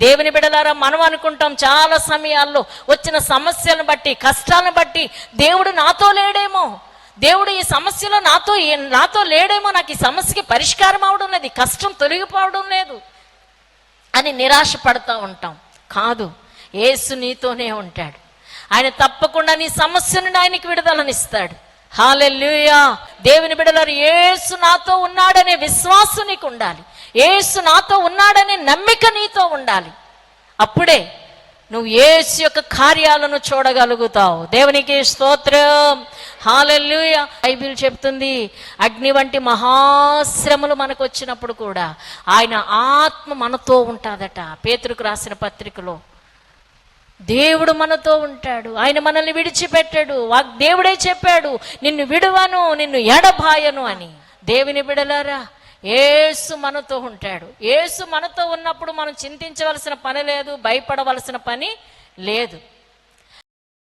దేవుని బిడ్డలారా, మనం అనుకుంటాం చాలా సమయాల్లో వచ్చిన సమస్యలను బట్టి, కష్టాలను బట్టి దేవుడు నాతో లేడేమో, దేవుడు ఈ సమస్యలో నాతో లేడేమో, నాకు ఈ సమస్యకి పరిష్కారం అవడం లేదు, కష్టం తొలగిపోవడం లేదు అని నిరాశ పడుతూ ఉంటాం. కాదు, యేసు నీతోనే ఉంటాడు. ఆయన తప్పకుండా నీ సమస్య నుండి ఆయనకి విడుదలనిస్తాడు. హల్లెలూయా. దేవుని బిడ్డలారా, యేసు నాతో ఉన్నాడనే విశ్వాసం నీకు ఉండాలి. యేసు నాతో ఉన్నాడనే నమ్మిక నీతో ఉండాలి. అప్పుడే నువ్వు యేసు యొక్క కార్యాలను చూడగలుగుతావు. దేవునికి స్తోత్రం. హల్లెలూయా. బైబిల్ చెప్తుంది, అగ్ని వంటి మహాశ్రమలు మనకు వచ్చినప్పుడు కూడా ఆయన ఆత్మ మనతో ఉంటుందట. పేతురుకు రాసిన పత్రికలో దేవుడు మనతో ఉంటాడు, ఆయన మనల్ని విడిచిపెట్టాడు. దేవుడే చెప్పాడు, నిన్ను విడువను, నిన్ను ఎడబాయను అని. దేవుని బిడలారా, యేసు మనతో ఉంటాడు. యేసు మనతో ఉన్నప్పుడు మనం చింతించవలసిన పని లేదు, భయపడవలసిన పని లేదు.